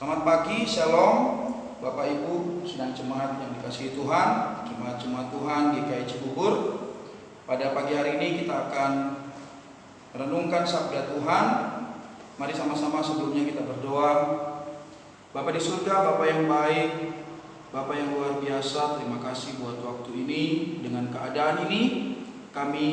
Selamat pagi, Shalom Bapak Ibu sidang jemaat yang dikasihi Tuhan, jemaat-jemaat Tuhan GKI Cibubur. Pada pagi hari ini kita akan merenungkan sabda Tuhan. Mari sama-sama sebelumnya kita berdoa. Bapa di surga, Bapa yang baik, Bapa yang luar biasa, terima kasih buat waktu ini. Dengan keadaan ini kami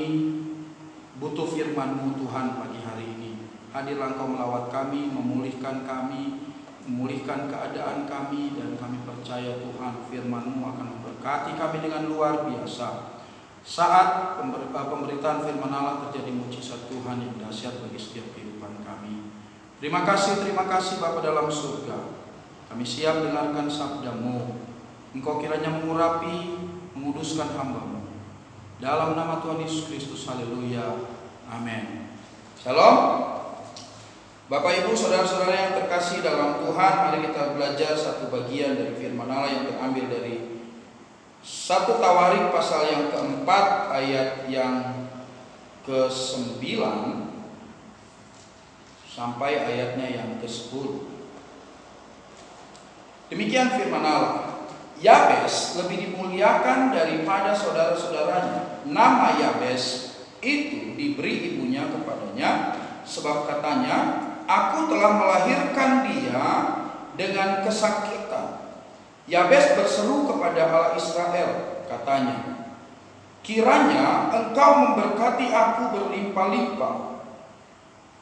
butuh firman-Mu Tuhan pagi hari ini. Hadirlah Engkau melawat kami, memulihkan kami, memulihkan keadaan kami, dan kami percaya Tuhan firman-Mu akan memberkati kami dengan luar biasa. Saat pemberitaan firman Allah terjadi mujizat Tuhan yang dahsyat bagi setiap kehidupan kami. Terima kasih Bapa dalam surga. Kami siap dengarkan sabda-Mu. Engkau kiranya mengurapi, menguduskan hamba-Mu. Dalam nama Tuhan Yesus Kristus, haleluya, amin. Shalom. Bapak Ibu saudara-saudara yang terkasih dalam Tuhan, mari kita belajar satu bagian dari firman Allah yang terambil dari 1 Tawarik pasal yang keempat ayat yang ke-9 sampai ayatnya yang ke-10. Demikian firman Allah. Yabes lebih dimuliakan daripada saudara-saudaranya. Nama Yabes itu diberi ibunya kepadanya, sebab katanya, aku telah melahirkan dia dengan kesakitan. Yabes berseru kepada Allah Israel, katanya, kiranya engkau memberkati aku berlimpah-limpah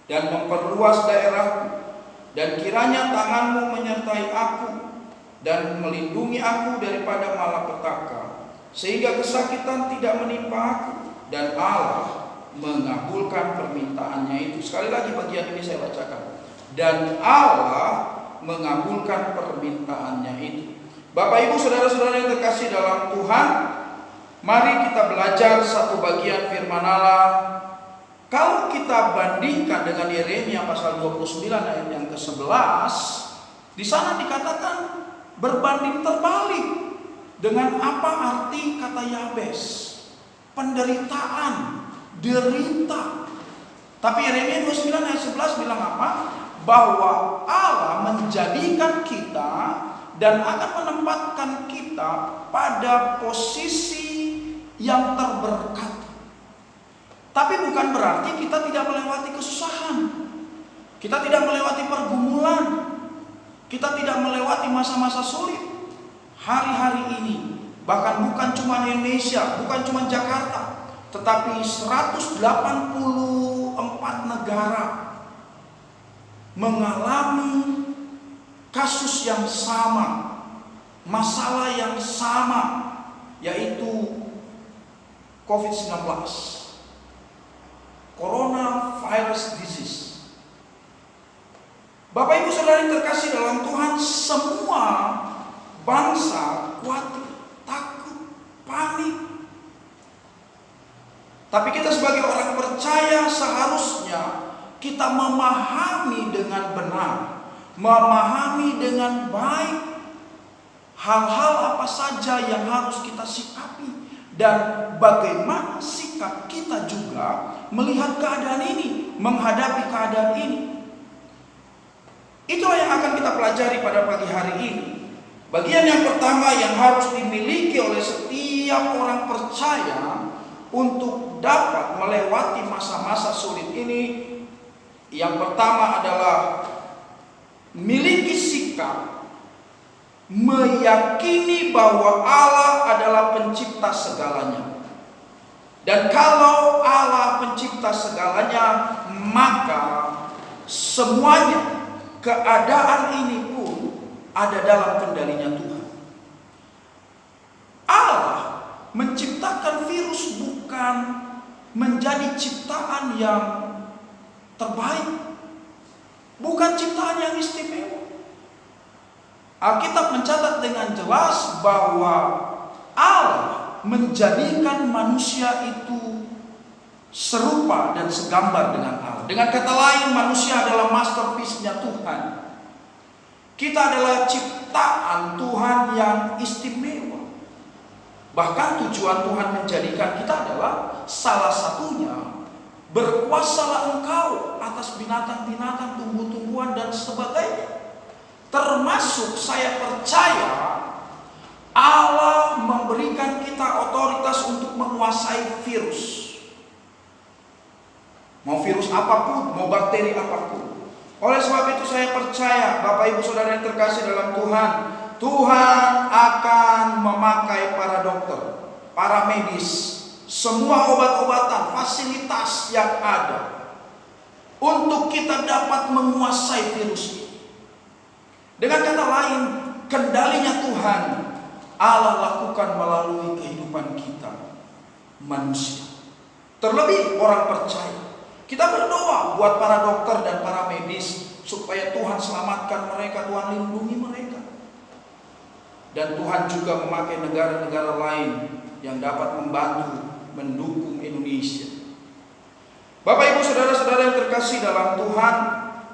dan memperluas daerahku, dan kiranya tanganmu menyertai aku dan melindungi aku daripada malapetaka, sehingga kesakitan tidak menimpa aku. Dan Allah mengabulkan permintaannya itu. Sekali lagi bagian ini saya bacakan. Dan Allah mengabulkan permintaannya itu. Bapak Ibu saudara-saudara yang terkasih dalam Tuhan, mari kita belajar satu bagian firman Allah. Kalau kita bandingkan dengan Yeremia pasal 29 ayat yang ke-11, di sana dikatakan berbanding terbalik dengan apa arti kata Yabes. Penderitaan, derita. Tapi Yeremia 29 ayat 11 bilang apa? Bahwa Allah menjadikan kita dan akan menempatkan kita pada posisi yang terberkati. Tapi bukan berarti kita tidak melewati kesusahan, kita tidak melewati pergumulan, kita tidak melewati masa-masa sulit. Hari-hari ini, bahkan bukan cuma Indonesia, bukan cuma Jakarta, tetapi 184 negara mengalami kasus yang sama, masalah yang sama, yaitu COVID-19, coronavirus disease. Bapak Ibu saudara yang terkasih dalam Tuhan, semua bangsa khawatir, takut, panik. Tapi kita sebagai orang percaya seharusnya kita memahami dengan benar, memahami dengan baik hal-hal apa saja yang harus kita sikapi, dan bagaimana sikap kita juga melihat keadaan ini, menghadapi keadaan ini. Itulah yang akan kita pelajari pada pagi hari ini. Bagian yang pertama yang harus dimiliki oleh setiap orang percaya untuk dapat melewati masa-masa sulit ini, yang pertama adalah miliki sikap meyakini bahwa Allah adalah pencipta segalanya. Dan kalau Allah pencipta segalanya, maka semuanya, keadaan ini pun ada dalam kendalinya Tuhan. Allah menciptakan virus bukan menjadi ciptaan yang terbaik, bukan ciptaan yang istimewa. Alkitab mencatat dengan jelas bahwa Allah menjadikan manusia itu serupa dan segambar dengan Allah. Dengan kata lain, manusia adalah masterpiece-nya Tuhan. Kita adalah ciptaan Tuhan yang istimewa. Bahkan tujuan Tuhan menjadikan kita adalah salah satunya, berkuasalah engkau atas binatang-binatang, tumbuh-tumbuhan dan sebagainya. Termasuk saya percaya Allah memberikan kita otoritas untuk menguasai virus. Mau virus apapun, mau bakteri apapun. Oleh sebab itu saya percaya Bapak Ibu Saudara yang terkasih dalam Tuhan, Tuhan akan memakai para dokter, para medis, semua obat-obatan, fasilitas yang ada untuk kita dapat menguasai virus ini. Dengan kata lain, kendalinya Tuhan Allah lakukan melalui kehidupan kita manusia. Terlebih orang percaya. Kita berdoa buat para dokter dan para medis supaya Tuhan selamatkan mereka, Tuhan lindungi mereka. Dan Tuhan juga memakai negara-negara lain yang dapat membantu, mendukung Indonesia. Bapak Ibu Saudara-saudara yang terkasih dalam Tuhan,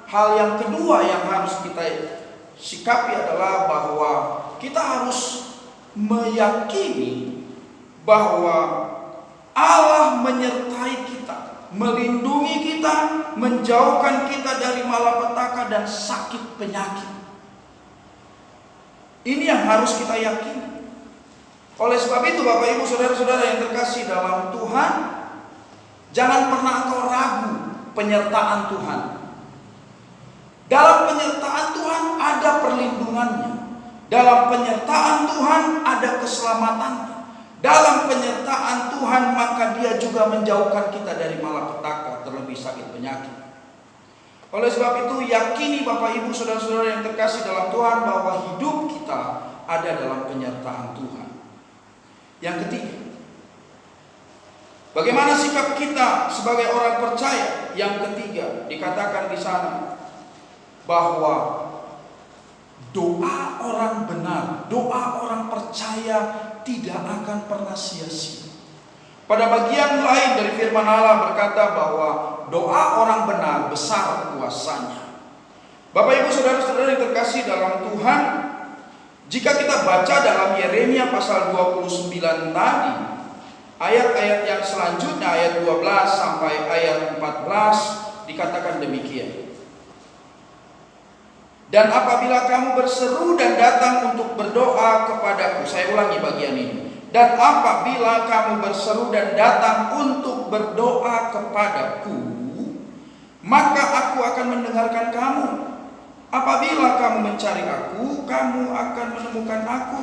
hal yang kedua yang harus kita sikapi adalah bahwa kita harus meyakini bahwa Allah menyertai kita, melindungi kita, menjauhkan kita dari malapetaka dan sakit penyakit. Ini yang harus kita yakini. Oleh sebab itu Bapak Ibu Saudara-saudara yang terkasih dalam Tuhan, jangan pernah engkau ragu penyertaan Tuhan. Dalam penyertaan Tuhan ada perlindungannya. Dalam penyertaan Tuhan ada keselamatannya. Dalam penyertaan Tuhan maka Dia juga menjauhkan kita dari malapetaka, terlebih sakit penyakit. Oleh sebab itu yakini Bapak Ibu Saudara-saudara yang terkasih dalam Tuhan bahwa hidup kita ada dalam penyertaan Tuhan. Yang ketiga, bagaimana sikap kita sebagai orang percaya? Yang ketiga dikatakan di sana bahwa doa orang benar, doa orang percaya tidak akan pernah sia-sia. Pada bagian lain dari firman Allah berkata bahwa doa orang benar besar kuasanya. Bapak Ibu Saudara-saudara yang terkasih dalam Tuhan, jika kita baca dalam Yeremia pasal 29 tadi, ayat-ayat yang selanjutnya ayat 12 sampai ayat 14 dikatakan demikian. Dan apabila kamu berseru dan datang untuk berdoa kepadaku, saya ulangi bagian ini. Dan apabila kamu berseru dan datang untuk berdoa kepadaku, maka aku akan mendengarkan kamu. Apabila kamu mencari aku, kamu akan menemukan aku.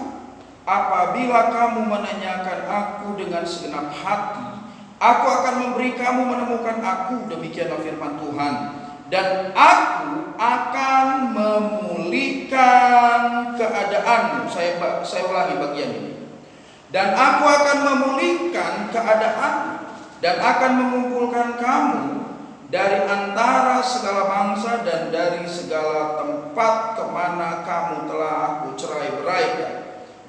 Apabila kamu menanyakan aku dengan segenap hati, aku akan memberi kamu menemukan aku. Demikianlah firman Tuhan. Dan aku akan memulihkan keadaanmu. Saya ulangi bagian ini. Dan aku akan memulihkan keadaanmu dan akan mengumpulkan kamu dari antara segala bangsa dan dari segala tempat kemana kamu telah aku cerai-beraikan.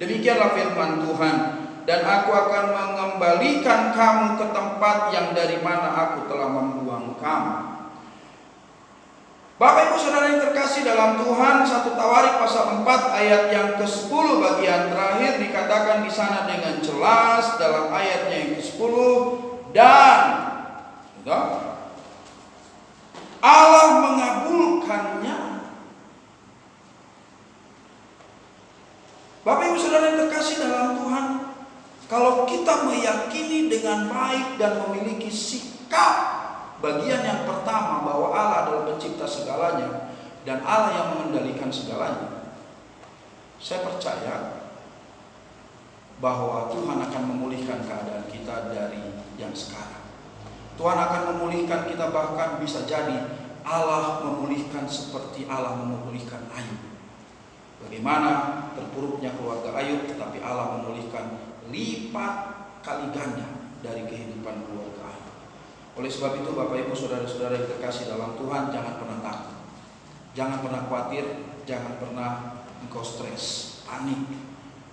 Demikianlah firman Tuhan. Dan aku akan mengembalikan kamu ke tempat yang dari mana aku telah membuang kamu. Bapak Ibu Saudara yang terkasih dalam Tuhan, 1 Tawarik pasal 4 ayat yang ke-10 bagian terakhir dikatakan di sana dengan jelas dalam ayatnya yang ke-10, dan Allah mengabulkannya. Bapak Ibu Saudara yang terkasih dalam Tuhan, kalau kita meyakini dengan baik dan memiliki sikap bagian yang pertama bahwa Allah adalah pencipta segalanya dan Allah yang mengendalikan segalanya, saya percaya bahwa Tuhan akan memulihkan keadaan kita dari yang sekarang. Tuhan akan memulihkan kita, bahkan bisa jadi Allah memulihkan seperti Allah memulihkan Ayub. Bagaimana terpuruknya keluarga Ayub, tetapi Allah memulihkan lipat kali ganda dari kehidupan keluarga Ayub. Oleh sebab itu Bapak Ibu Saudara-saudara yang terkasih dalam Tuhan, jangan pernah takut, jangan pernah khawatir, jangan pernah engkau stres, panik,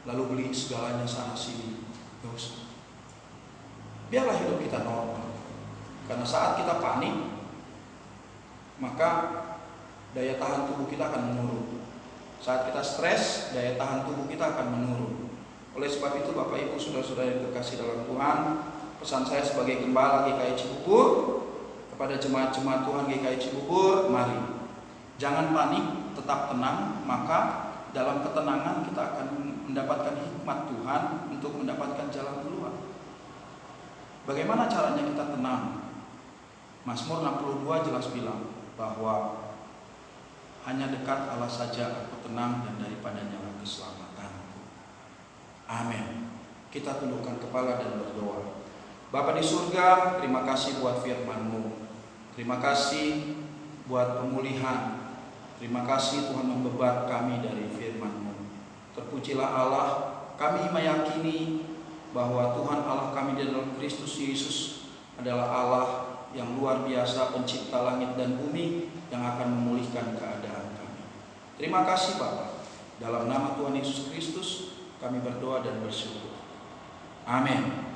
lalu beli segalanya sana sini. Gak usah. Biarlah hidup kita normal. Karena saat kita panik, maka daya tahan tubuh kita akan menurun. Saat kita stres, daya tahan tubuh kita akan menurun. Oleh sebab itu Bapak Ibu Saudara-saudara yang terkasih dalam Tuhan, pesan saya sebagai gembala GKI Cibubur kepada jemaat-jemaat Tuhan GKI Cibubur, mari Jangan panik, tetap tenang, maka dalam ketenangan kita akan mendapatkan hikmat Tuhan untuk mendapatkan jalan keluar. Bagaimana caranya kita tenang? Mazmur 62 jelas bilang bahwa hanya dekat Allah saja aku tenang dan daripadanya lah keselamatanku. Amin. Kita tundukkan kepala dan berdoa. Bapa di surga, terima kasih buat firman-Mu. Terima kasih buat pemulihan. Terima kasih Tuhan membebat kami dari firman-Mu. Terpujilah Allah, kami meyakini bahwa Tuhan Allah kami di dalam Kristus Yesus adalah Allah yang luar biasa, pencipta langit dan bumi, yang akan memulihkan keadaan kami. Terima kasih Bapa. Dalam nama Tuhan Yesus Kristus kami berdoa dan bersyukur. Amin.